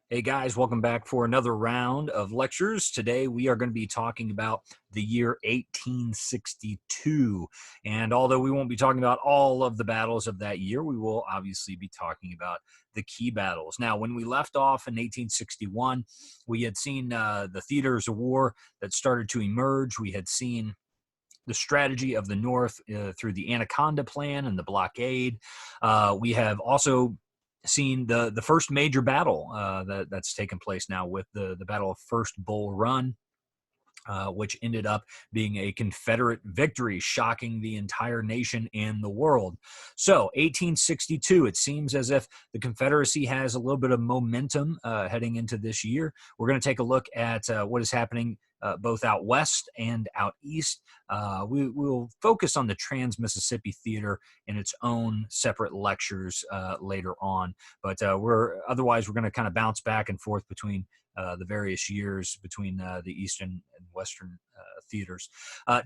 Hey guys, welcome back for another round of lectures. Today we are going to be talking about the year 1862. And although we won't be talking about all of the battles of that year, we will obviously be talking about the key battles. Now, when we left off in 1861, we had seen the theaters of war that started to emerge. We had seen the strategy of the North through the Anaconda Plan and the blockade. We have also seen the first major battle that's taken place now with the Battle of First Bull Run, which ended up being a Confederate victory, shocking the entire nation and the world. So 1862, it seems as if the Confederacy has a little bit of momentum heading into this year. We're going to take a look at what is happening both out west and out east. We will focus on the Trans-Mississippi Theater in its own separate lectures later on. But otherwise, we're going to kind of bounce back and forth between the various years between the Eastern and Western theaters.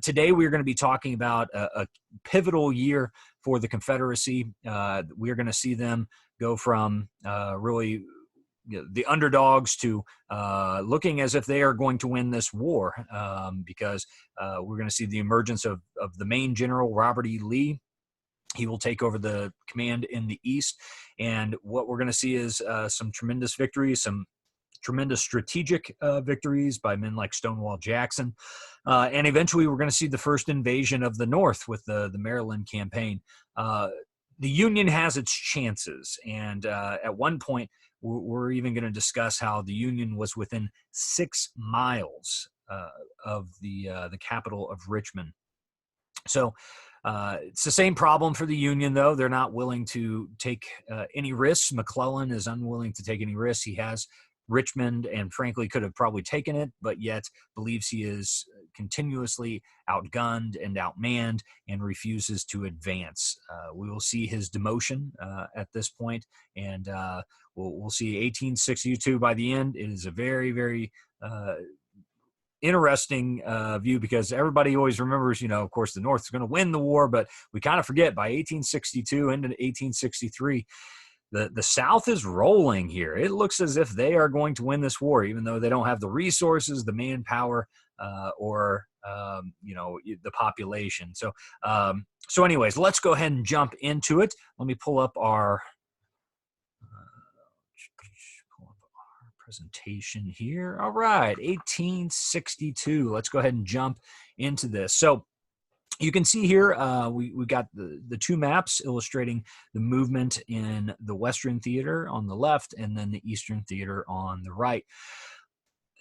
Today, we're going to be talking about a pivotal year for the Confederacy. We're going to see them go from really the underdogs to looking as if they are going to win this war, because we're going to see the emergence of the main general, Robert E. Lee. He will take over the command in the East, and what we're going to see is some tremendous victories, some tremendous strategic victories by men like Stonewall Jackson. And eventually we're going to see the first invasion of the North with the Maryland campaign. The Union has its chances. And at one point, we're even going to discuss how the Union was within 6 miles of the capital of Richmond. So it's the same problem for the Union, though. They're not willing to take any risks. McClellan is unwilling to take any risks. He has Richmond and frankly could have probably taken it, but yet believes he is continuously outgunned and outmanned and refuses to advance. We will see his demotion at this point, and we'll see 1862 by the end. It is a very, very interesting view because everybody always remembers, of course, the North is going to win the war, but we kind of forget by 1862 into 1863, the South is rolling here. It looks as if they are going to win this war, even though they don't have the resources, the manpower, or the population. So anyways, let's go ahead and jump into it. Let me pull up our presentation here. All right, 1862. Let's go ahead and jump into this. So you can see here we got the two maps illustrating the movement in the Western Theater on the left and then the Eastern Theater on the right.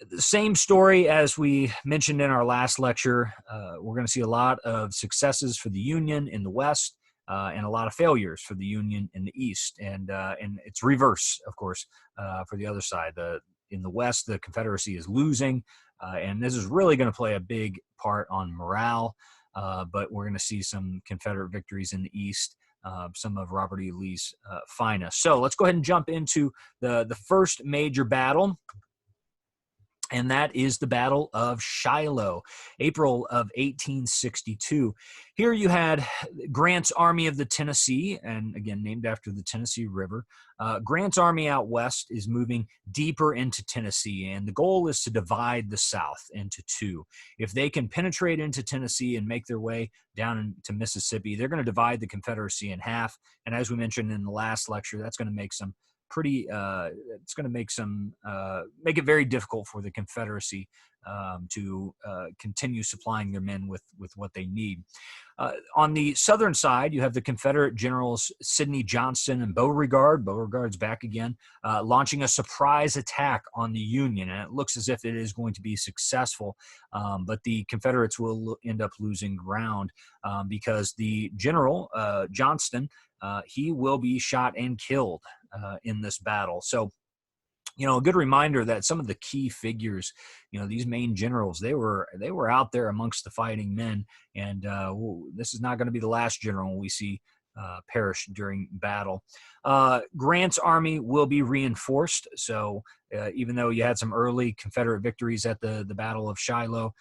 The same story as we mentioned in our last lecture. We're going to see a lot of successes for the Union in the West and a lot of failures for the Union in the East. And it's reverse, of course, for the other side. In the West, the Confederacy is losing, and this is really going to play a big part on morale. But we're going to see some Confederate victories in the East, some of Robert E. Lee's finest. So let's go ahead and jump into the first major battle, and that is the Battle of Shiloh, April of 1862. Here you had Grant's Army of the Tennessee, and again, named after the Tennessee River. Grant's army out west is moving deeper into Tennessee, and the goal is to divide the South into two. If they can penetrate into Tennessee and make their way down into Mississippi, they're going to divide the Confederacy in half. And as we mentioned in the last lecture, that's going to make some it's going to make it very difficult for the Confederacy to continue supplying their men with what they need. On the southern side, you have the Confederate generals Sidney Johnston and Beauregard. Beauregard's back again, launching a surprise attack on the Union, and it looks as if it is going to be successful, but the Confederates will end up losing ground because the general, Johnston, he will be shot and killed in this battle. So, a good reminder that some of the key figures, these main generals, they were out there amongst the fighting men, and this is not going to be the last general we see perish during battle. Grant's army will be reinforced. So even though you had some early Confederate victories at the Battle of Shiloh,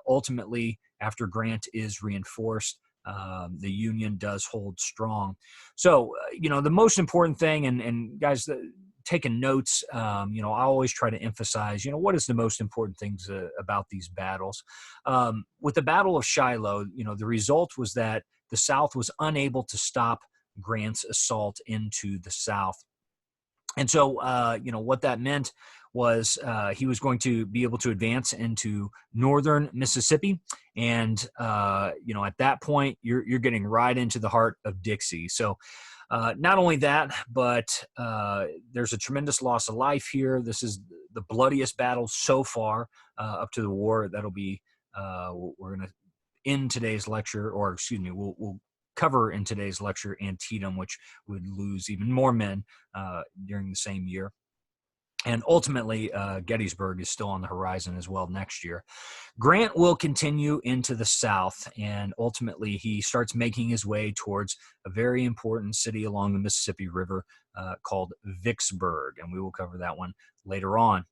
ultimately, after Grant is reinforced, the Union does hold strong. So, the most important thing, and guys, taking notes, you know, I always try to emphasize, you know, what is the most important things about these battles. With the Battle of Shiloh, you know, the result was that the South was unable to stop Grant's assault into the South. And so, you know, what that meant was he was going to be able to advance into northern Mississippi. And, you know, at that point, you're getting right into the heart of Dixie. So not only that, but there's a tremendous loss of life here. This is the bloodiest battle so far up to the war. That'll be, we're going to end today's lecture, or excuse me, we'll cover in today's lecture Antietam, which would lose even more men during the same year. And ultimately, Gettysburg is still on the horizon as well next year. Grant will continue into the South, and ultimately he starts making his way towards a very important city along the Mississippi River called Vicksburg, and we will cover that one later on.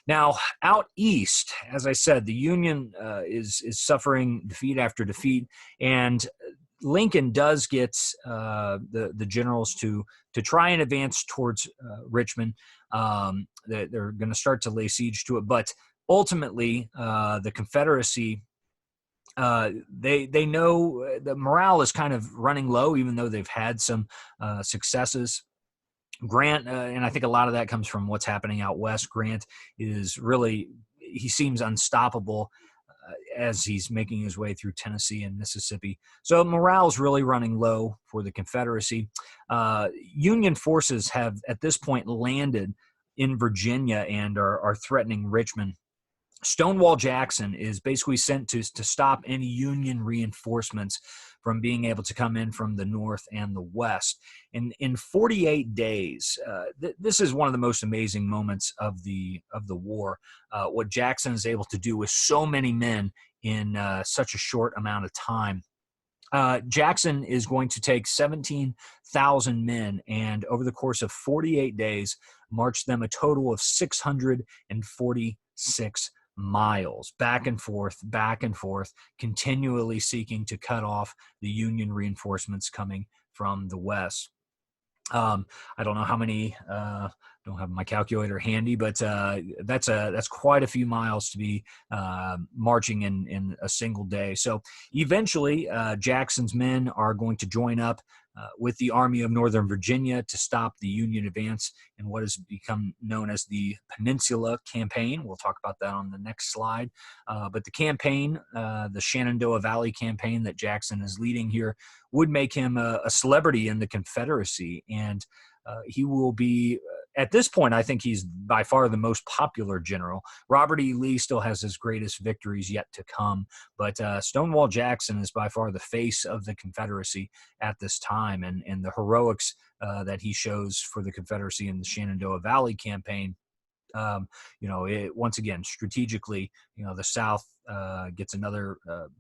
Now, out east, as I said, the Union is suffering defeat after defeat, and Lincoln does get the generals to try and advance towards Richmond. They're going to start to lay siege to it, but ultimately the Confederacy, they know the morale is kind of running low, even though they've had some successes. Grant, and I think a lot of that comes from what's happening out west. Grant is really, he seems unstoppable as he's making his way through Tennessee and Mississippi. So morale's really running low for the Confederacy. Union forces have at this point landed in Virginia and are threatening Richmond. Stonewall Jackson is basically sent to stop any Union reinforcements from being able to come in from the north and the west. And in 48 days, this is one of the most amazing moments of the war. What Jackson is able to do with so many men in such a short amount of time. Jackson is going to take 17,000 men and over the course of 48 days, march them a total of 646 miles back and forth, continually seeking to cut off the Union reinforcements coming from the west. I don't know how many, don't have my calculator handy, but that's quite a few miles to be marching in a single day. So eventually Jackson's men are going to join up with the Army of Northern Virginia to stop the Union advance in what has become known as the Peninsula Campaign. We'll talk about that on the next slide. But the campaign, the Shenandoah Valley campaign that Jackson is leading here, would make him a celebrity in the Confederacy. And he will be, at this point, I think he's by far the most popular general. Robert E. Lee still has his greatest victories yet to come, but Stonewall Jackson is by far the face of the Confederacy at this time, and the heroics that he shows for the Confederacy in the Shenandoah Valley campaign. Once again, strategically, the South gets another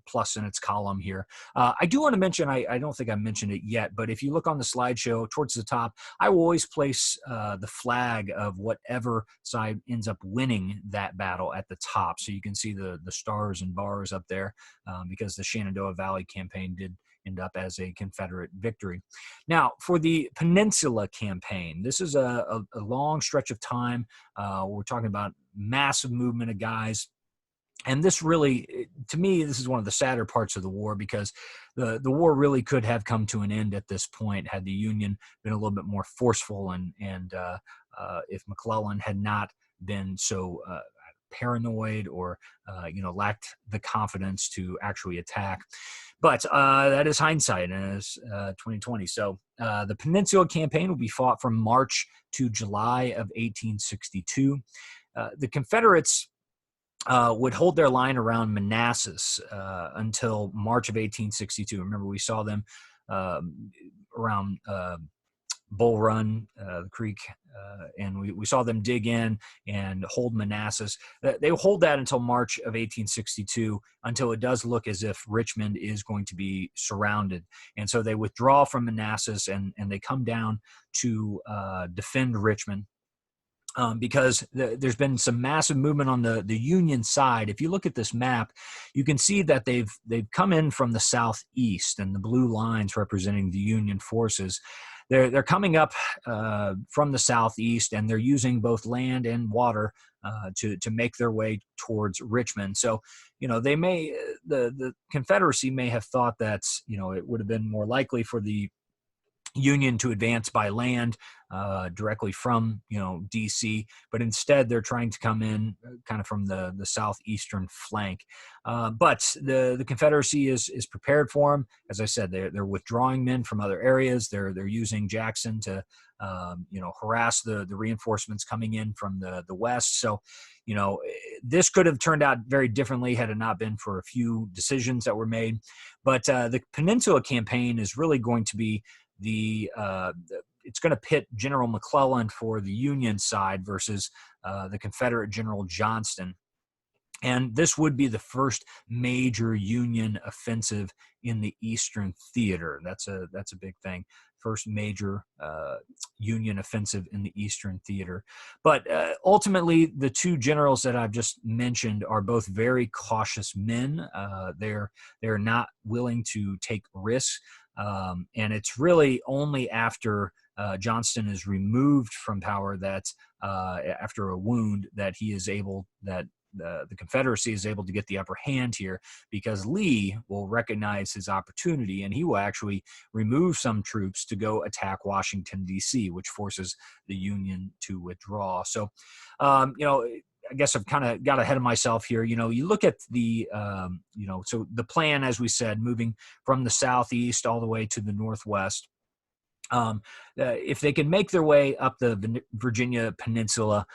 plus in its column here. I do want to mention, I don't think I mentioned it yet, but if you look on the slideshow towards the top, I will always place the flag of whatever side ends up winning that battle at the top. So you can see the stars and bars up there because the Shenandoah Valley campaign did end up as a Confederate victory. Now, for the Peninsula Campaign, this is a long stretch of time. We're talking about massive movement of guys. And this really, to me, this is one of the sadder parts of the war, because the war really could have come to an end at this point had the Union been a little bit more forceful, and if McClellan had not been so paranoid or lacked the confidence to actually attack. But that is hindsight, and it's 2020. So the Peninsula Campaign will be fought from March to July of 1862. The Confederates would hold their line around Manassas until March of 1862. Remember, we saw them around Bull Run, the creek, and we saw them dig in and hold Manassas. They hold that until March of 1862, until it does look as if Richmond is going to be surrounded. And so they withdraw from Manassas and they come down to defend Richmond. Because there's been some massive movement on the Union side. If you look at this map, you can see that they've come in from the southeast, and the blue lines representing the Union forces. they're coming up from the southeast, and they're using both land and water to make their way towards Richmond. So, they may the Confederacy may have thought that it would have been more likely for the Union to advance by land directly from DC, but instead they're trying to come in kind of from the southeastern flank. But the Confederacy is prepared for them. As I said, they're withdrawing men from other areas. They're using Jackson to harass the reinforcements coming in from the west. So this could have turned out very differently had it not been for a few decisions that were made. But the Peninsula Campaign is really going to be it's going to pit General McClellan for the Union side versus the Confederate General Johnston. And this would be the first major Union offensive in the Eastern Theater. That's a big thing. First major Union offensive in the Eastern Theater. But ultimately, the two generals that I've just mentioned are both very cautious men. They're not willing to take risks. And it's really only after Johnston is removed from power that after a wound that he is able, that the Confederacy is able to get the upper hand here, because Lee will recognize his opportunity and he will actually remove some troops to go attack Washington, D.C., which forces the Union to withdraw. So, I guess I've kind of got ahead of myself here. You look at the, so the plan, as we said, moving from the southeast all the way to the northwest. If they can make their way up the Virginia Peninsula,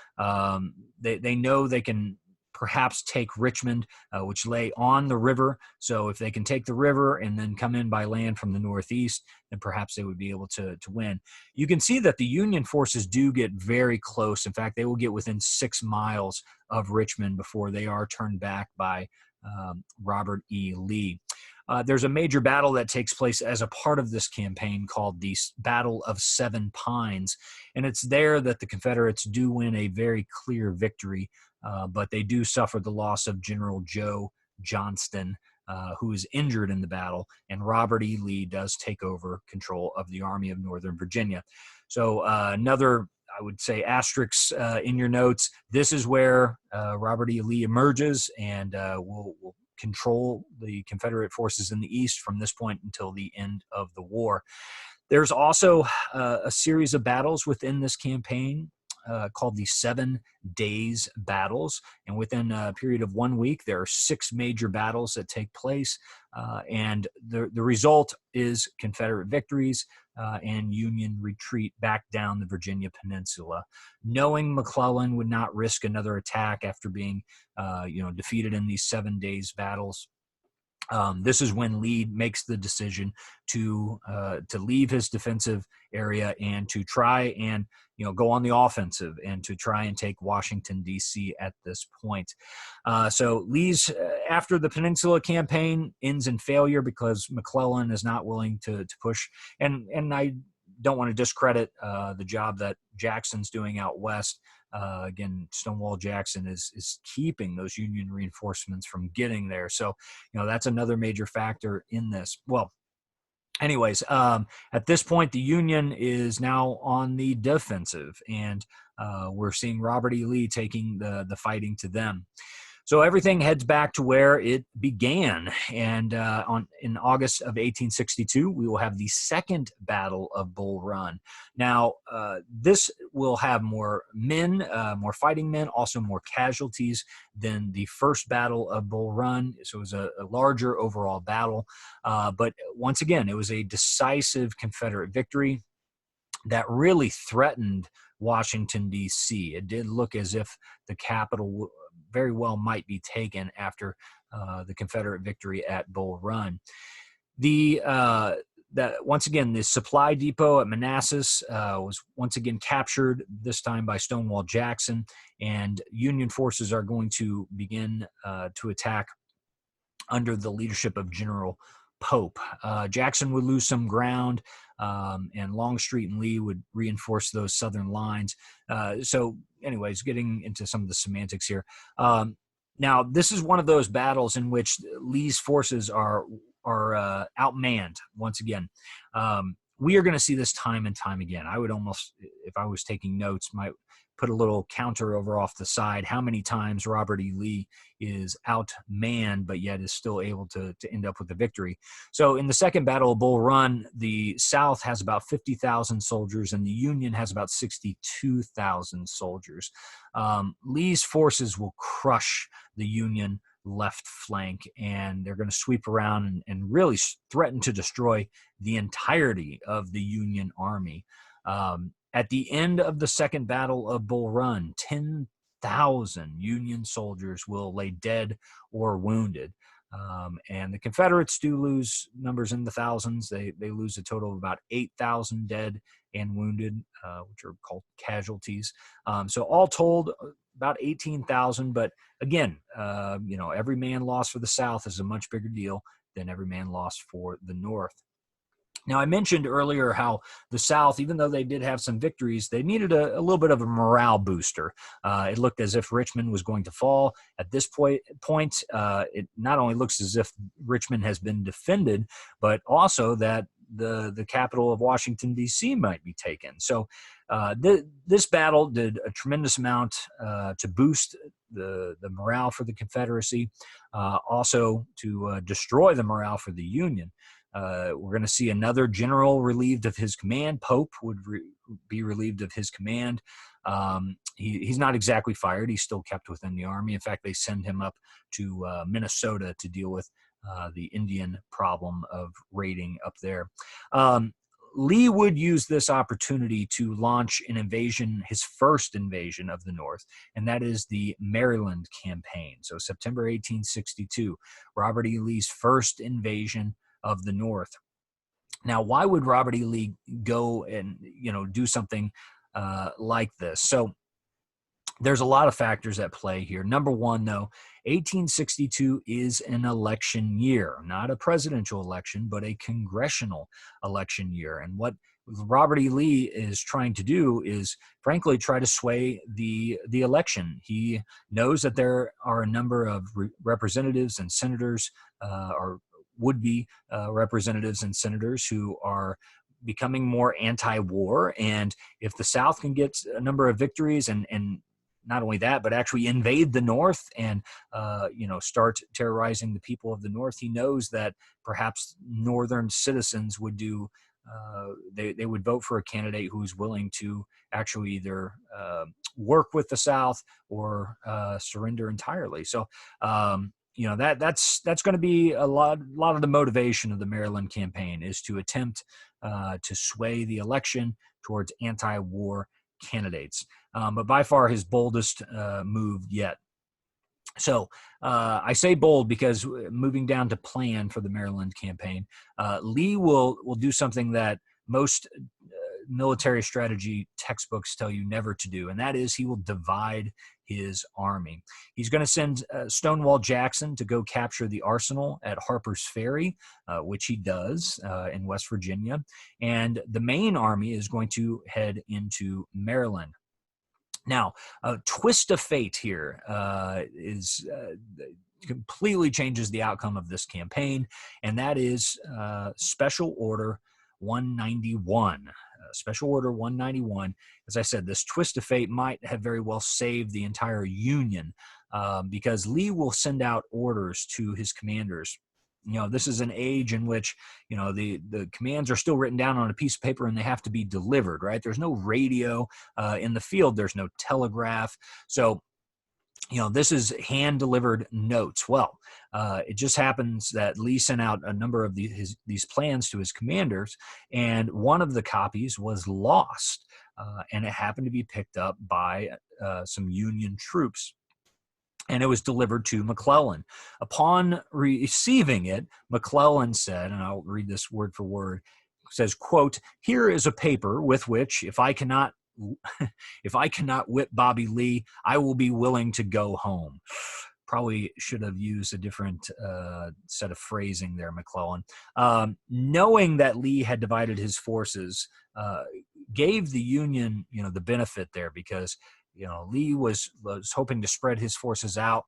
they know they can perhaps take Richmond, which lay on the river. So if they can take the river and then come in by land from the northeast, then perhaps they would be able to win. You can see that the Union forces do get very close. In fact, they will get within 6 miles of Richmond before they are turned back by Robert E. Lee. There's a major battle that takes place as a part of this campaign called the Battle of Seven Pines, and it's there that the Confederates do win a very clear victory, but they do suffer the loss of General Joe Johnston, who is injured in the battle, and Robert E. Lee does take over control of the Army of Northern Virginia. So another, I would say, asterisk in your notes, this is where Robert E. Lee emerges and will control the Confederate forces in the East from this point until the end of the war. There's also a series of battles within this campaign called the 7 Days Battles. And within a period of 1 week, there are 6 major battles that take place. And the result is Confederate victories and Union retreat back down the Virginia Peninsula. Knowing McClellan would not risk another attack after being defeated in these 7 days battles, this is when Lee makes the decision to leave his defensive area and to try and go on the offensive and to try and take Washington, D.C. at this point. So Lee's, after the Peninsula Campaign, ends in failure because McClellan is not willing to push. And I don't want to discredit the job that Jackson's doing out west. Again, Stonewall Jackson is keeping those Union reinforcements from getting there. So, that's another major factor in this. Well, anyways, at this point, the Union is now on the defensive, and we're seeing Robert E. Lee taking the fighting to them. So everything heads back to where it began, and in August of 1862, we will have the Second Battle of Bull Run. Now, this will have more men, more fighting men, also more casualties than the First Battle of Bull Run. So it was a larger overall battle, but once again, it was a decisive Confederate victory that really threatened Washington, D.C. It did look as if the capital very well might be taken after the Confederate victory at Bull Run. Once again, the supply depot at Manassas was once again captured, this time by Stonewall Jackson, and Union forces are going to begin to attack under the leadership of General Pope. Jackson would lose some ground, and Longstreet and Lee would reinforce those southern lines. So anyways, getting into some of the semantics here. Now, this is one of those battles in which Lee's forces are outmanned once again. we are going to see this time and time again. I would almost, if I was taking notes, might put a little counter over off the side, how many times Robert E. Lee is outmanned, but yet is still able to end up with the victory. So in the Second Battle of Bull Run, the South has about 50,000 soldiers and the Union has about 62,000 soldiers. Lee's forces will crush the Union left flank, and they're going to sweep around and really threaten to destroy the entirety of the Union Army. At the end of the Second Battle of Bull Run, 10,000 Union soldiers will lay dead or wounded. And the Confederates do lose numbers in the thousands. They lose a total of about 8,000 dead and wounded, which are called casualties. So all told, about 18,000. But again, every man lost for the South is a much bigger deal than every man lost for the North. Now, I mentioned earlier how the South, even though they did have some victories, they needed a little bit of a morale booster. It looked as if Richmond was going to fall. At this point, it not only looks as if Richmond has been defended, but also that the capital of Washington, D.C. might be taken. So this battle did a tremendous amount to boost the morale for the Confederacy, also to destroy the morale for the Union. We're going to see another general relieved of his command. Pope would be relieved of his command. He's not exactly fired. He's still kept within the Army. In fact, they send him up to Minnesota to deal with the Indian problem of raiding up there. Lee would use this opportunity to launch an invasion, his first invasion of the North, and that is the Maryland Campaign. So September 1862, Robert E. Lee's first invasion of the North. Now, why would Robert E. Lee go and do something like this? So there's a lot of factors at play here. Number one, though, 1862 is an election year, not a presidential election, but a congressional election year. And what Robert E. Lee is trying to do is, frankly, try to sway the election. He knows that there are a number of representatives and senators, or would-be representatives and senators who are becoming more anti-war. And if the South can get a number of victories and not only that, but actually invade the North and, start terrorizing the people of the North, he knows that perhaps Northern citizens would do, they would vote for a candidate who's willing to actually either work with the South or surrender entirely. So, that's going to be a lot of the motivation of the Maryland campaign is to attempt to sway the election towards anti-war candidates. But by far his boldest move yet. So I say bold because moving down to plan for the Maryland campaign, Lee will do something that most military strategy textbooks tell you never to do, and that is he will divide his army. He's going to send Stonewall Jackson to go capture the arsenal at Harper's Ferry, which he does in West Virginia, and the main army is going to head into Maryland. Now, a twist of fate here is completely changes the outcome of this campaign, and that is Special Order 191. Special Order 191, as I said, this twist of fate might have very well saved the entire Union because Lee will send out orders to his commanders. This is an age in which, the commands are still written down on a piece of paper and they have to be delivered, right? There's no radio in the field. There's no telegraph. So, this is hand-delivered notes. Well, it just happens that Lee sent out a number of these plans to his commanders, and one of the copies was lost, and it happened to be picked up by some Union troops. And it was delivered to McClellan. Upon receiving it, McClellan said, and I'll read this word for word, says, quote, "Here is a paper with which, if I cannot whip Bobby Lee, I will be willing to go home." Probably should have used a different set of phrasing there, McClellan. Knowing that Lee had divided his forces gave the Union, the benefit there because Lee was hoping to spread his forces out,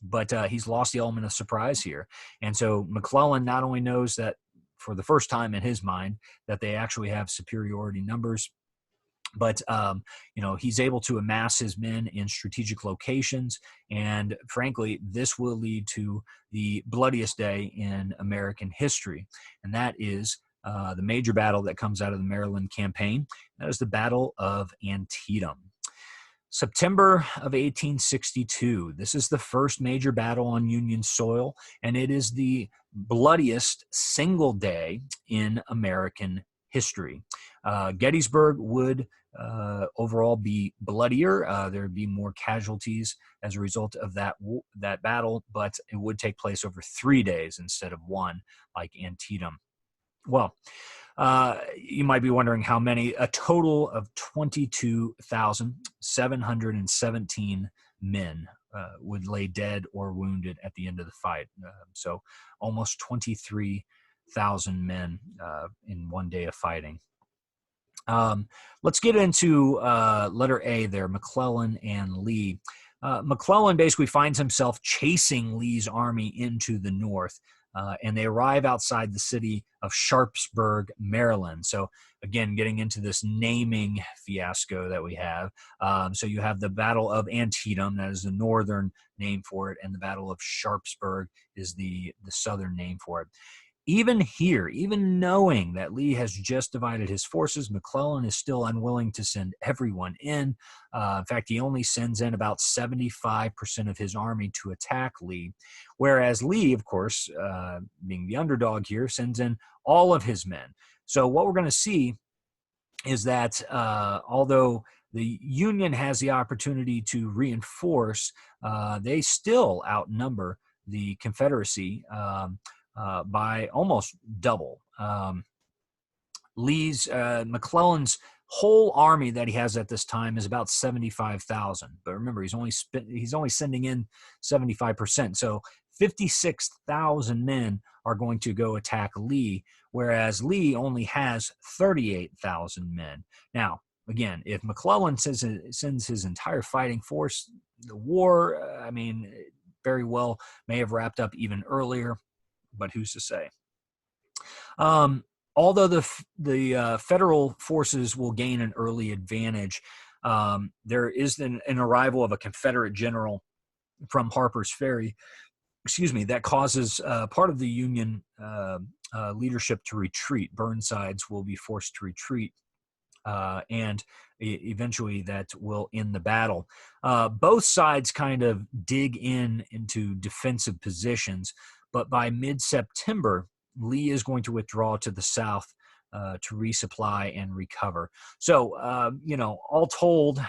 but he's lost the element of surprise here. And so McClellan not only knows that for the first time in his mind that they actually have superiority numbers. But, he's able to amass his men in strategic locations. And frankly, this will lead to the bloodiest day in American history. And that is the major battle that comes out of the Maryland campaign. That is the Battle of Antietam. September of 1862. This is the first major battle on Union soil, and it is the bloodiest single day in American history. Gettysburg would overall be bloodier. There would be more casualties as a result of that battle, but it would take place over 3 days instead of one, like Antietam. Well, you might be wondering how many. A total of 22,717 men would lay dead or wounded at the end of the fight. So almost 23,000 men in 1 day of fighting. Let's get into letter A there, McClellan and Lee. McClellan basically finds himself chasing Lee's army into the north, and they arrive outside the city of Sharpsburg, Maryland. So again, getting into this naming fiasco that we have. So you have the Battle of Antietam, that is the northern name for it, and the Battle of Sharpsburg is the southern name for it. Even here, even knowing that Lee has just divided his forces, McClellan is still unwilling to send everyone in. In fact, he only sends in about 75% of his army to attack Lee, whereas Lee, of course, being the underdog here, sends in all of his men. So what we're going to see is that although the Union has the opportunity to reinforce, they still outnumber the Confederacy by almost double. McClellan's whole army that he has at this time is about 75,000. But remember, he's only sending in 75%. So 56,000 men are going to go attack Lee, whereas Lee only has 38,000 men. Now, again, if McClellan sends his entire fighting force, the war, very well may have wrapped up even earlier. But who's to say? Although the federal forces will gain an early advantage, there is an arrival of a Confederate general from Harper's Ferry, that causes part of the Union leadership to retreat. Burnsides will be forced to retreat, and eventually that will end the battle. Both sides kind of dig into defensive positions. But by mid-September, Lee is going to withdraw to the south to resupply and recover. So, all told,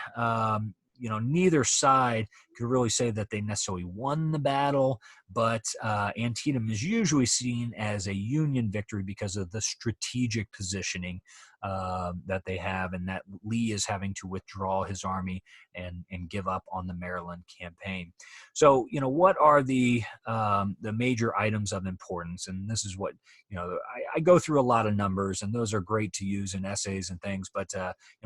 neither side could really say that they necessarily won the battle, but Antietam is usually seen as a Union victory because of the strategic positioning that they have, and that Lee is having to withdraw his army and give up on the Maryland campaign. So, what are the major items of importance? And this is what, I go through a lot of numbers, and those are great to use in essays and things, but,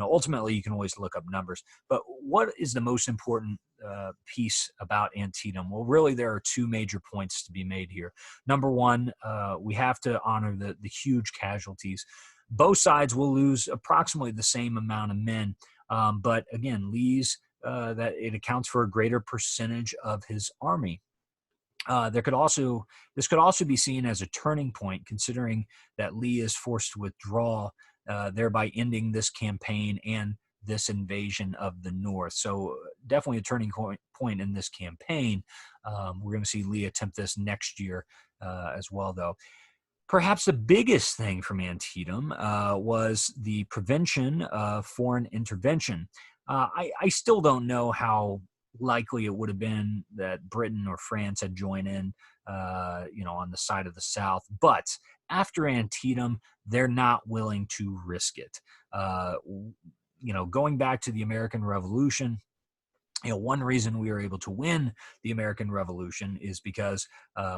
ultimately you can always look up numbers. But what is the most important piece about Antietam? Well, really, there are two major points to be made here. Number one, we have to honor the huge casualties. Both sides will lose approximately the same amount of men, but again, Lee's that it accounts for a greater percentage of his army. This could also be seen as a turning point, considering that Lee is forced to withdraw, thereby ending this campaign and this invasion of the North. So definitely a turning point in this campaign. We're going to see Lee attempt this next year as well, though. Perhaps the biggest thing from Antietam was the prevention of foreign intervention. I still don't know how likely it would have been that Britain or France had joined in, on the side of the South. But after Antietam, they're not willing to risk it. Going back to the American Revolution, one reason we were able to win the American Revolution is because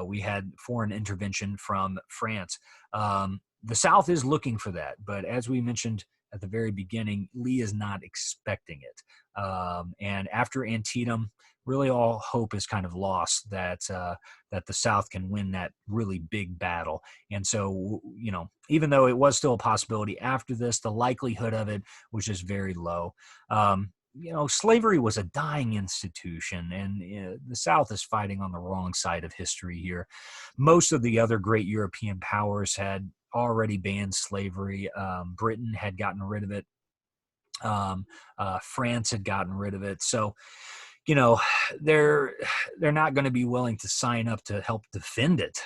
we had foreign intervention from France. The South is looking for that, but as we mentioned at the very beginning, Lee is not expecting it. And after Antietam, really all hope is kind of lost that that the South can win that really big battle. And so, even though it was still a possibility after this, the likelihood of it was just very low. Slavery was a dying institution, and the South is fighting on the wrong side of history here. Most of the other great European powers had already banned slavery. Britain had gotten rid of it. France had gotten rid of it. So, they're not going to be willing to sign up to help defend it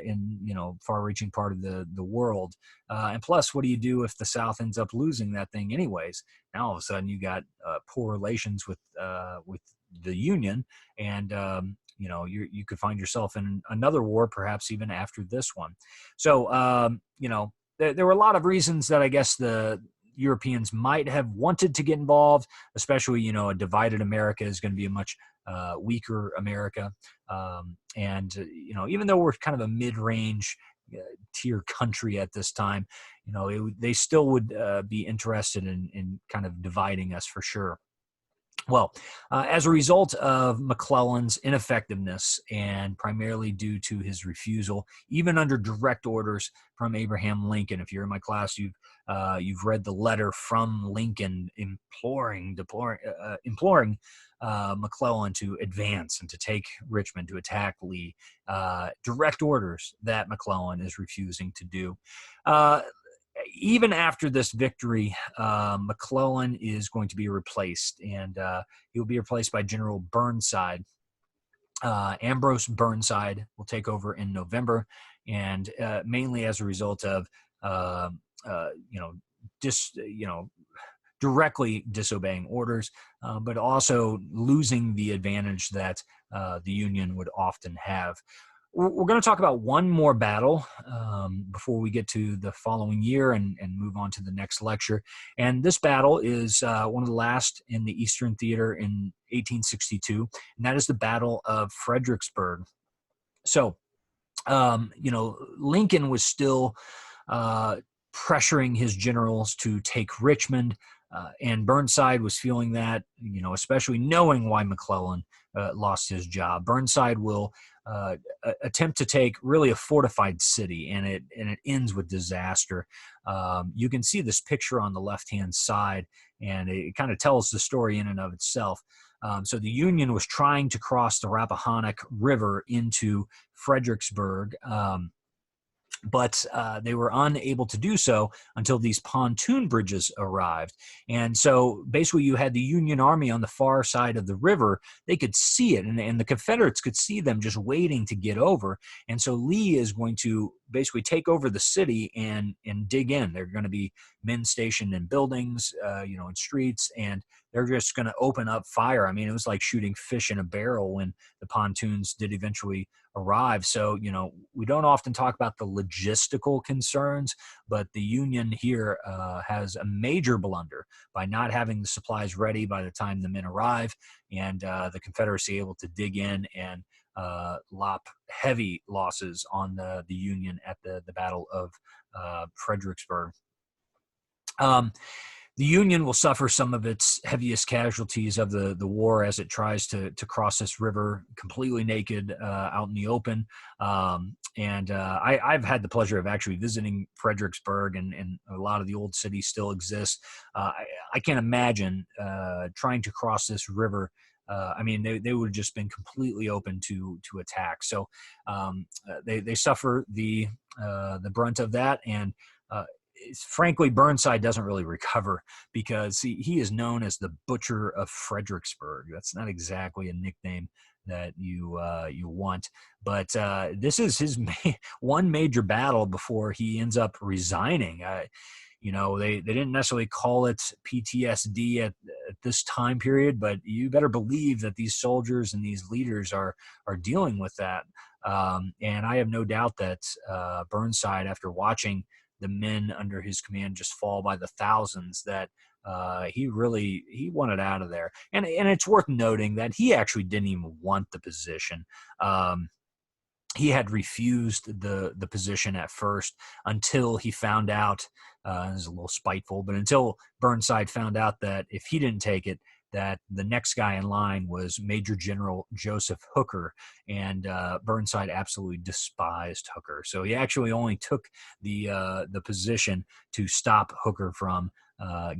in far-reaching part of the world. And plus, what do you do if the South ends up losing that thing anyways? Now all of a sudden you got poor relations with the Union, and you could find yourself in another war, perhaps even after this one. So there were a lot of reasons that I guess the Europeans might have wanted to get involved, especially, a divided America is going to be a much weaker America. Even though we're kind of a mid-range tier country at this time, they still would be interested in kind of dividing us for sure. Well, as a result of McClellan's ineffectiveness, and primarily due to his refusal, even under direct orders from Abraham Lincoln. If you're in my class, you've read the letter from Lincoln imploring McClellan to advance and to take Richmond, to attack Lee. Direct orders that McClellan is refusing to do. Even after this victory, McClellan is going to be replaced, and he'll be replaced by General Burnside. Ambrose Burnside will take over in November, and mainly as a result of directly disobeying orders, but also losing the advantage that the Union would often have. We're going to talk about one more battle before we get to the following year and move on to the next lecture. And this battle is one of the last in the Eastern Theater in 1862, and that is the Battle of Fredericksburg. So, Lincoln was still pressuring his generals to take Richmond, and Burnside was feeling that, especially knowing why McClellan lost his job. Burnside will attempt to take really a fortified city, and it ends with disaster. You can see this picture on the left-hand side, and it kind of tells the story in and of itself. So the Union was trying to cross the Rappahannock River into Fredericksburg, but they were unable to do so until these pontoon bridges arrived. And so basically you had the Union Army on the far side of the river. They could see it, and the Confederates could see them just waiting to get over. And so Lee is going to basically take over the city and dig in. They're going to be men stationed in buildings, in streets, and they're just going to open up fire. I mean, it was like shooting fish in a barrel when the pontoons did eventually arrive. So, we don't often talk about the logistical concerns, but the Union here has a major blunder by not having the supplies ready by the time the men arrive, and the Confederacy able to dig in and lop heavy losses on the Union at the Battle of Fredericksburg. The Union will suffer some of its heaviest casualties of the war as it tries to cross this river completely naked out in the open. I've had the pleasure of actually visiting Fredericksburg, and a lot of the old cities still exist. I can't imagine trying to cross this river. They would have just been completely open to attack. So they suffer the brunt of that, and frankly, Burnside doesn't really recover because he is known as the Butcher of Fredericksburg. That's not exactly a nickname that you want, but this is his one major battle before he ends up resigning. They didn't necessarily call it PTSD at this time period, but you better believe that these soldiers and these leaders are dealing with that. And I have no doubt that Burnside, after watching the men under his command just fall by the thousands, that he wanted out of there. And it's worth noting that he actually didn't even want the position. he had refused the position at first until he found out, this is a little spiteful, but until Burnside found out that if he didn't take it, that the next guy in line was Major General Joseph Hooker, and Burnside absolutely despised Hooker. So he actually only took the position to stop Hooker from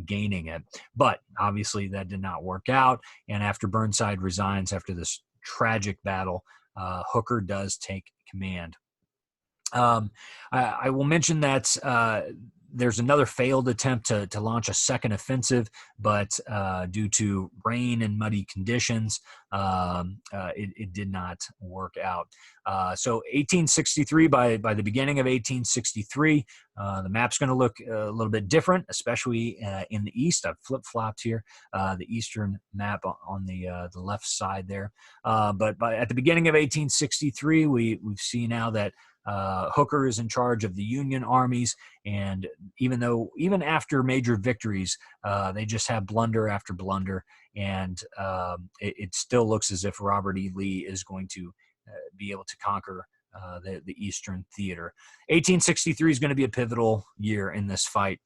gaining it. But obviously that did not work out, and after Burnside resigns after this tragic battle, Hooker does take command. I will mention that there's another failed attempt to launch a second offensive, but due to rain and muddy conditions, it did not work out. So 1863, by the beginning of 1863, the map's going to look a little bit different, especially in the east. I've flip-flopped here, the eastern map on the left side there. But at the beginning of 1863, we see now that Hooker is in charge of the Union armies, and even after major victories, they just have blunder after blunder, and it still looks as if Robert E. Lee is going to be able to conquer the Eastern Theater. 1863 is going to be a pivotal year in this fight.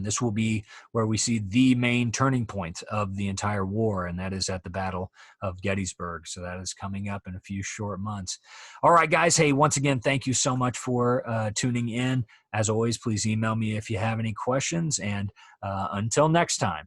This will be where we see the main turning point of the entire war, and that is at the Battle of Gettysburg. So that is coming up in a few short months. All right, guys. Hey, once again, thank you so much for tuning in. As always, please email me if you have any questions, and until next time.